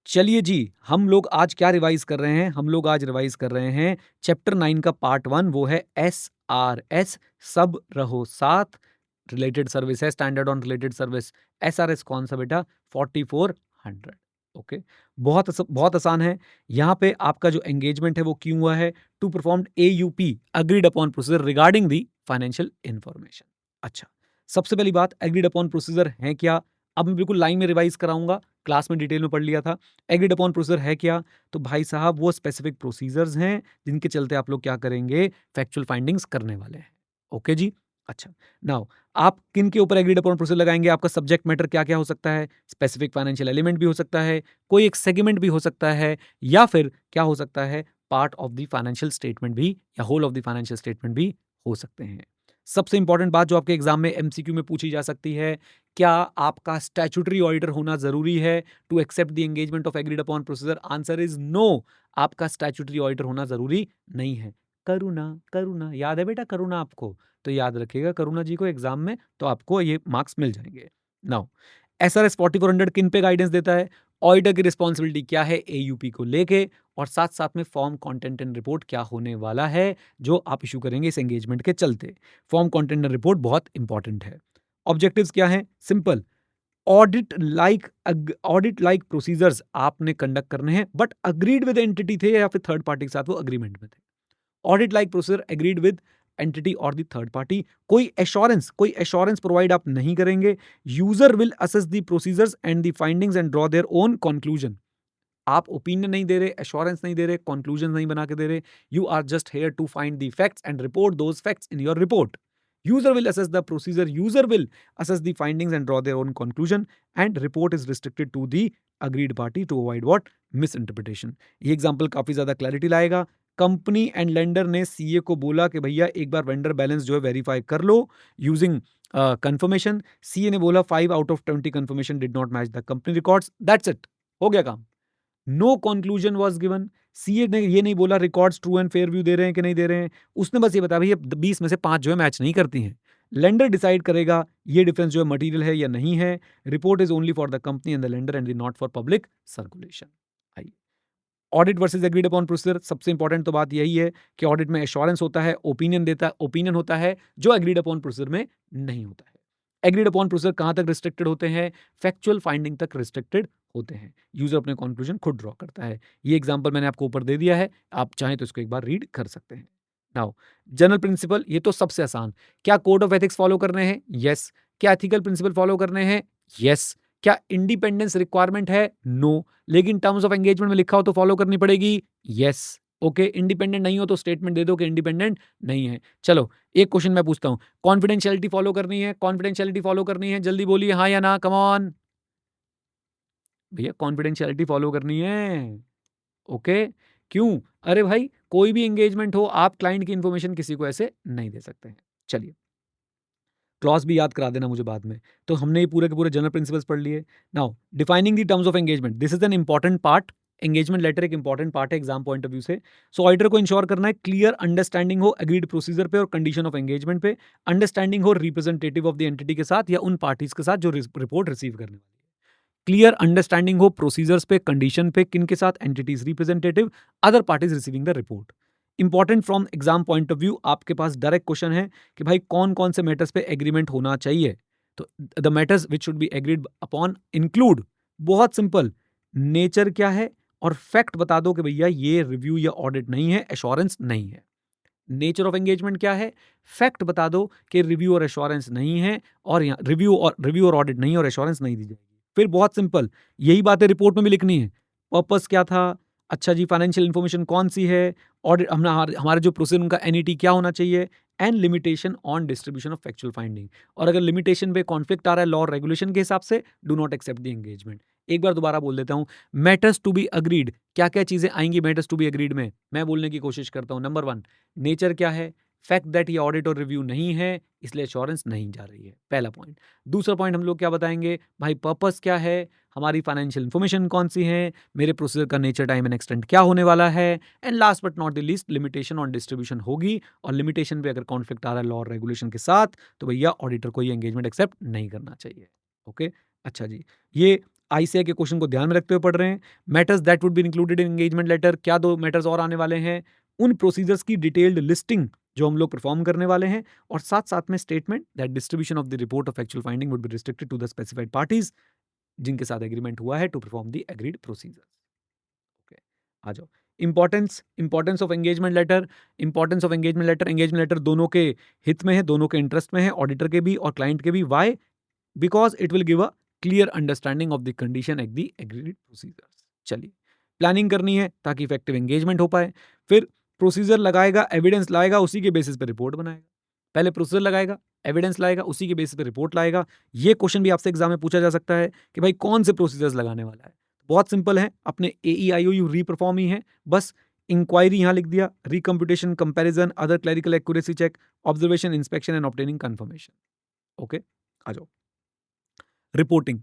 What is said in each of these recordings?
चलिए जी, हम लोग आज क्या रिवाइज कर रहे हैं? हम लोग आज रिवाइज कर रहे हैं चैप्टर 9 का पार्ट 1, वो है एसआरएस, सब रहो साथ। रिलेटेड सर्विस है, standard on related service. SRS कौन सा बेटा? 4400। ओके, बहुत आसान है। यहाँ पे आपका जो एंगेजमेंट है वो क्यों हुआ है? To perform AUP, agreed upon procedure regarding the financial information. अच्छा, सबसे पहली बात, एग्रीड अपॉन प्रोसीजर है क्या? अब मैं बिल्कुल लाइन में रिवाइज कराऊंगा, क्लास में डिटेल में पढ़ लिया था। एग्रीड अपॉन प्रोसीजर है क्या? तो भाई साहब वो स्पेसिफिक प्रोसीजर्स हैं जिनके चलते आप लोग क्या करेंगे? फैक्चुअल फाइंडिंग्स करने वाले हैं। ओके जी। अच्छा, नाउ आप किन के ऊपर एग्रीड अपॉन प्रोसीजर लगाएंगे? आपका सब्जेक्ट मैटर क्या क्या हो सकता है? स्पेसिफिक फाइनेंशियल एलिमेंट भी हो सकता है, कोई एक सेगमेंट भी हो सकता है, या फिर क्या हो सकता है? Part of the financial statement भी, या whole of the financial statement भी हो सकते हैं। सबसे इंपॉर्टेंट बात जो आपके एग्जाम में एमसीक्यू में पूछी जा सकती है, क्या आपका स्टैट्यूटरी ऑडिटर होना जरूरी है to accept the engagement of agreed upon procedure? Answer is no. आपका स्टैट्यूटरी ऑडिटर होना जरूरी नहीं है। करुणा, करुणा याद है बेटा? करुणा आपको तो याद रखिएगा करुणा जी को एग्जाम में, तो आपको ये मार्क्स मिल जाएंगे। नाउ, एसआरएस 4400 किन पे गाइडेंस देता है? ऑडिटर की रिस्पॉन्सिबिलिटी क्या है एयूपी को लेके, और साथ साथ में फॉर्म कंटेंट एंड रिपोर्ट क्या होने वाला है जो आप इशू करेंगे इस एंगेजमेंट के चलते। फॉर्म कंटेंट एंड रिपोर्ट बहुत इंपॉर्टेंट है। ऑब्जेक्टिव्स क्या हैं? सिंपल, ऑडिट लाइक प्रोसीजर्स आपने कंडक्ट करने हैं, बट अग्रीड विद एंटिटी थे या फिर थर्ड पार्टी के साथ वो अग्रीमेंट में थे। Audit like procedure agreed with entity और द थर्ड पार्टी। कोई एश्योरेंस प्रोवाइड आप नहीं करेंगे। User will assess the procedures and the findings and draw their own conclusion. आप ओपिनियन नहीं दे रहे, एश्योरेंस नहीं दे रहे, कंक्लूजन नहीं बना के दे रहे। You are just here to find the facts and report those facts in your report. User will assess the procedure, user will assess the findings and draw their own conclusion, and report is restricted to the agreed party to avoid what? Misinterpretation. ये example काफी ज्यादा clarity लाएगा। Company and lender ने CA को बोला कि भैया एक बार वेंडर बैलेंस जो है वेरीफाई कर लो यूजिंग कंफर्मेशन। सीए ने बोला 5 out of 20 confirmation did not match the company records, that's it, हो गया काम। No conclusion was given. CA ने ये नहीं बोला records true and fair view दे रहे हैं कि नहीं दे रहे हैं, उसने बस ये बताया भैया 20 में से 5 जो है मैच नहीं करती हैं। लेंडर डिसाइड करेगा ये डिफरेंस जो है मटेरियल है या नहीं है। Report is only for the company and the lender and not for public circulation. आइए, audit versus agreed upon procedure. सबसे इंपॉर्टेंट तो बात यही है कि ऑडिट में एश्योरेंस होता है, ओपिनियन होता है, जो एग्रीड अपॉन प्रोसीजर में नहीं होता है। एग्रीड अपॉन प्रोसीजर कहां तक रिस्ट्रिक्टेड होते हैं? फैक्चुअल फाइंडिंग तक रिस्ट्रिक्टेड होते हैं। यूजर अपने कंक्लूजन खुद ड्रॉ करता है। ये एग्जांपल मैंने आपको ऊपर दे दिया है, आप चाहें तो इसको एक बार रीड कर सकते हैं। नाउ, जनरल प्रिंसिपल, ये तो सबसे आसान। क्या कोड ऑफ एथिक्स फॉलो करने हैं? यस। क्या एथिकल प्रिंसिपल फॉलो करने हैं? यस। क्या इंडिपेंडेंस रिक्वायरमेंट है? नो। लेकिन टर्म्स ऑफ एंगेजमेंट में लिखा हो तो फॉलो करनी पड़ेगी? यस। ओके, इंडिपेंडेंट नहीं हो तो स्टेटमेंट दे दो कि इंडिपेंडेंट नहीं है। चलो, एक क्वेश्चन मैं पूछता हूं, कॉन्फिडेंशियलिटी फॉलो करनी है? कॉन्फिडेंशियलिटी फॉलो करनी है? जल्दी बोलिए हाँ या ना, कम ऑन भैया, कॉन्फिडेंशियलिटी फॉलो करनी है। ओके, क्यों? अरे भाई, कोई भी एंगेजमेंट हो, आप क्लाइंट की इंफॉर्मेशन किसी को ऐसे नहीं दे सकते हैं। चलिए, क्लॉज भी याद करा देना मुझे बाद में। तो हमने ये पूरे के पूरे जनरल प्रिंसिपल्स पढ़ लिए। Now, defining the terms of engagement, this is an important part. Engagement letter एक इंपॉर्टेंट पार्ट है एग्जाम पॉइंट ऑफ व्यू से। सो ऑडिटर को इंश्योर करना है क्लियर अंडरस्टैंडिंग हो एग्रीड प्रोसीजर पे और कंडीशन ऑफ एंगेजमेंट पे, अंडरस्टैंडिंग हो रिप्रेजेंटेटिव ऑफ द एंटिटी के साथ या उन पार्टीज के साथ जो रिपोर्ट रिसीव करने वाली है, क्लियर अंडरस्टैंडिंग हो प्रोसीजर्स पे, कंडीशन पे, किन के साथ? Entities representative, other parties receiving the report. Important from exam point of view, आपके पास डायरेक्ट क्वेश्चन है कि भाई कौन कौन से मैटर्स पे एग्रीमेंट होना चाहिए। तो the matters which should be agreed upon include, बहुत सिंपल, नेचर क्या है और फैक्ट बता दो कि भैया ये रिव्यू या ऑडिट नहीं है, एश्योरेंस नहीं है। नेचर ऑफ एंगेजमेंट क्या है? फैक्ट बता दो कि रिव्यू और एश्योरेंस नहीं है, और यहाँ रिव्यू और ऑडिट नहीं है और एश्योरेंस नहीं दी जाएगी। फिर बहुत सिंपल, यही बातें रिपोर्ट में भी लिखनी है। पर्पस क्या था? अच्छा जी, फाइनेंशियल इंफॉर्मेशन कौन सी है? ऑडिट हमारे जो प्रोसीजर उनका एनईटी क्या होना चाहिए? And limitation on distribution of factual finding. और अगर लिमिटेशन पे कॉन्फ्लिक्ट आ रहा है लॉ और रेगुलेशन के हिसाब से, do not accept the engagement. एक बार दोबारा बोल देता हूं, मैटर्स टू बी अग्रीड, क्या क्या चीजें आएंगी मैटर्स टू बी अग्रीड में? मैं बोलने की कोशिश करता हूं। नंबर 1, नेचर क्या है? फैक्ट दैट ये ऑडिट और रिव्यू नहीं है, इसलिए एश्योरेंस नहीं जा रही है, पहला पॉइंट। दूसरा पॉइंट हम लोग क्या बताएंगे? भाई पर्पस क्या है, हमारी फाइनेंशियल इंफॉर्मेशन कौन सी है, मेरे प्रोसीजर का नेचर, टाइम एंड एक्सटेंट क्या होने वाला है, and last but not the least, limitation on distribution होगी, और लिमिटेशन पे अगर कॉन्फ्लिक्ट आ रहा है लॉ और रेगुलेशन के साथ, तो भैया ऑडिटर को ये एंगेजमेंट एक्सेप्ट नहीं करना चाहिए। ओके, अच्छा जी, ये आईसीआई के क्वेश्चन को ध्यान में रखते हुए पढ़ रहे हैं। Matters that would be included in engagement letter, क्या 2 मैटर्स और आने वाले हैं, उन प्रोसीजर्स की डिटेल्ड लिस्टिंग जो हम लोग परफॉर्म करने वाले हैं, और साथ-साथ में statement that distribution of the report of actual finding would be restricted to the specified parties जिनके साथ एग्रीमेंट हुआ है to perform the agreed procedures. Okay, आ जाओ। Importance of engagement letter. Engagement letter दोनों के हित में है, दोनों के इंटरेस्ट में है, ऑडिटर के भी और क्लाइंट के भी। Why? Because it will give a clear understanding of the condition at the agreed procedures. चलिए, प्लानिंग करनी है ताकि इफेक्टिव एंगेजमेंट हो पाए। फिर प्रोसीजर लगाएगा, एविडेंस लाएगा, उसी के बेसिस पे रिपोर्ट बनाएगा। पहले प्रोसीजर लगाएगा, एविडेंस लाएगा, उसी के बेसिस पे रिपोर्ट लाएगा। ये क्वेश्चन भी आपसे एग्जाम में पूछा जा सकता है कि भाई कौन से प्रोसीजर्स लगाने वाला है। बहुत सिंपल है, अपने AEIOU रीपरफॉर्म ही है, बस इंक्वायरी यहां लिख दिया, recomputation, comparison, other clerical accuracy check, observation, inspection and obtaining confirmation. Okay, आ जाओ। Reporting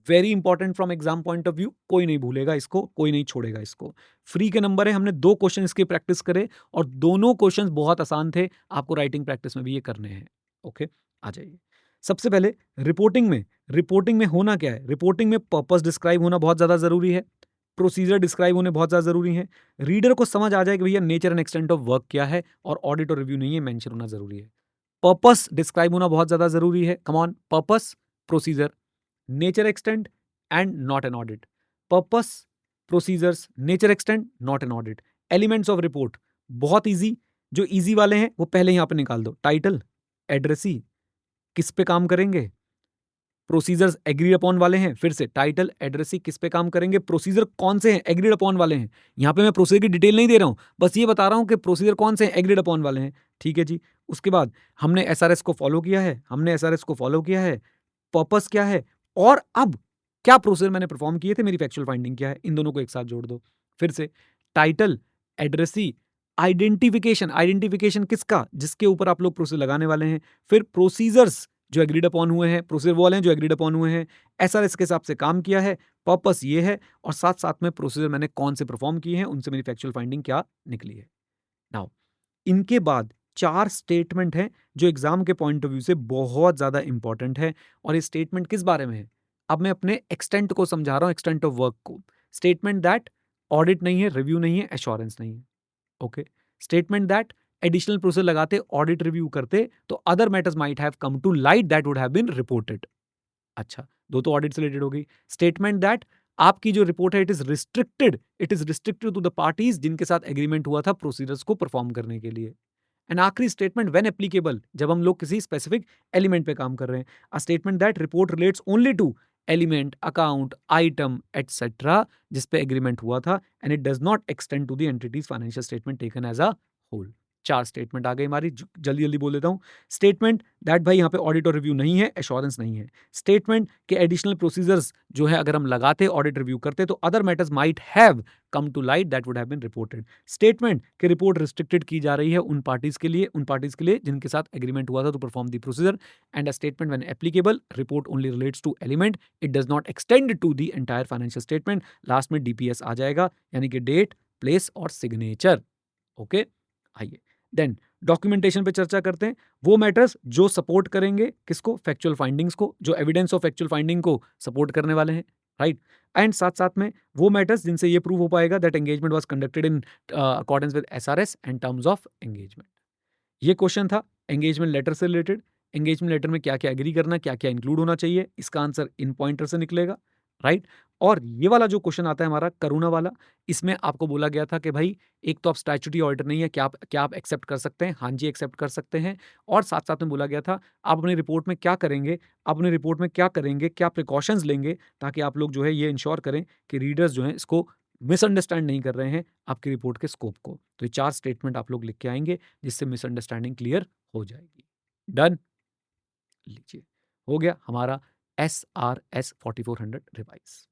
very important from exam point of view, कोई नहीं भूलेगा इसको, कोई नहीं छोड़ेगा इसको। फ्री के नंबर है, हमने 2 क्वेश्चन इसके प्रैक्टिस करे और दोनों क्वेश्चंस बहुत आसान थे, आपको राइटिंग प्रैक्टिस में भी ये करने हैं। ओके, आ जाइए। सबसे पहले रिपोर्टिंग में होना क्या है? रिपोर्टिंग में पर्पस डिस्क्राइब होना बहुत ज्यादा जरूरी है, प्रोसीजर डिस्क्राइब होने बहुत ज्यादा जरूरी है, रीडर को समझ आ जाए कि भैया nature and extent of work क्या है, और ऑडिट और रिव्यू नहीं है मेंशन होना जरूरी है। पर्पस डिस्क्राइब होना बहुत ज्यादा जरूरी है। Come on, purpose, procedure, nature extent and not an audit. Purpose, procedures, nature extent, not an audit. Elements of report बहुत इजी, जो इजी वाले हैं वो पहले यहां पे निकाल दो। टाइटल, एड्रेसी, किस पे काम करेंगे, प्रोसीजर्स एग्रीड अपॉन वाले हैं, फिर से टाइटल, एड्रेसी, किस पे काम करेंगे, प्रोसीजर कौन से हैं, एग्रीड अपॉन वाले हैं। यहां पे मैं प्रोसीजर की डिटेल नहीं दे रहा हूं, बस ये बता रहा हूं कि प्रोसीजर कौन से हैं, एग्रीड अपॉन वाले हैं। ठीक है जी। उसके बाद हमने SRS को फॉलो किया है, पर्पस क्या है, और अब क्या प्रोसीजर मैंने परफॉर्म किए थे, मेरी फैक्चुअल फाइंडिंग क्या है, इन दोनों को एक साथ जोड़ दो। फिर से टाइटल, एड्रेसी, आइडेंटिफिकेशन किसका, जिसके ऊपर आप लोग प्रोसीजर लगाने वाले हैं। फिर प्रोसीजर्स जो एग्रीड अपॉन हुए हैं, प्रोसीजर वो वाले हैं जो एग्रीड अपॉन हुए हैं, SRS के हिसाब से काम किया है, पर्पस ये है, और साथ साथ में प्रोसीजर मैंने कौन से परफॉर्म किए हैं, उनसे मेरी फैक्चुअल फाइंडिंग क्या निकली है। नाउ इनके बाद 4 स्टेटमेंट हैं जो एग्जाम के पॉइंट ऑफ व्यू से बहुत ज्यादा इंपॉर्टेंट है। और ये स्टेटमेंट किस बारे में है? अब मैं अपने एक्सटेंट को समझा रहा हूं, एक्सटेंट ऑफ वर्क को। स्टेटमेंट दैट ऑडिट नहीं है, रिव्यू नहीं है, एश्योरेंस नहीं है। Okay, statement that additional process लगाते, ऑडिट रिव्यू करते, तो other matters might have come to light that would have been reported. अच्छा, 2 तो ऑडिट से रिलेटेड हो गई। स्टेटमेंट दैट आपकी जो रिपोर्ट है it is restricted to the parties जिनके साथ एग्रीमेंट हुआ था प्रोसीजर्स को परफॉर्म करने के लिए। एंड आखिरी स्टेटमेंट व्हेन एप्लीकेबल, जब हम लोग किसी स्पेसिफिक एलिमेंट पे काम कर रहे हैं, a statement that report relates only to element, account, item etcetera जिस पे एग्रीमेंट हुआ था, and it does not extend to the entity's financial statement taken as a whole. 4 statement आ गई हमारी, जल्दी जल्दी बोल देता हूं। स्टेटमेंट दैट भाई यहाँ पे ऑडिट और रिव्यू नहीं है, एश्योरेंस नहीं है। स्टेटमेंट के एडिशनल प्रोसीजर्स जो है अगर हम लगाते, ऑडिट रिव्यू करते, तो other matters might have come to light that would have been reported. Statement कि रिपोर्ट रिस्ट्रिक्टेड की जा रही है उन पार्टीज के लिए जिनके साथ एग्रीमेंट हुआ था to perform the procedure. And a statement when applicable, report only relates to element, it does not extend to the entire financial statement. Last में DPS आ जाएगा, यानी कि डेट, प्लेस और सिग्नेचर। ओके, आइए देन डॉक्यूमेंटेशन पे चर्चा करते हैं। वो मैटर्स जो सपोर्ट करेंगे किसको, फैक्चुअल फाइंडिंग्स को, जो एविडेंस ऑफ फैक्चुअल फाइंडिंग को सपोर्ट करने वाले हैं, राइट। एंड साथ साथ में वो मैटर्स जिनसे ये प्रूव हो पाएगा that engagement was conducted in accordance with SRS and terms of engagement. ये क्वेश्चन था एंगेजमेंट लेटर से रिलेटेड। एंगेजमेंट लेटर में क्या क्या एग्री करना, क्या क्या इंक्लूड होना चाहिए, इसका आंसर इन पॉइंटर से निकलेगा, राइट। और ये वाला जो क्वेश्चन आता है हमारा करुणा वाला, इसमें आपको बोला गया था कि भाई एक तो आप स्टैट्यूटरी ऑडिटर नहीं है, क्या आप एक्सेप्ट कर सकते हैं? हाँ जी, एक्सेप्ट कर सकते हैं। और साथ साथ में बोला गया था आप अपनी रिपोर्ट में क्या करेंगे, क्या प्रिकॉशंस लेंगे, ताकि आप लोग जो है ये इंश्योर करें कि रीडर्स जो हैं इसको मिसअंडरस्टैंड नहीं कर रहे हैं आपकी रिपोर्ट के स्कोप को। तो ये 4 स्टेटमेंट आप लोग लिख के आएंगे जिससे मिसअंडरस्टैंडिंग क्लियर हो जाएगी। डन, लीजिए, हो गया हमारा SRS 4400 रिवाइज।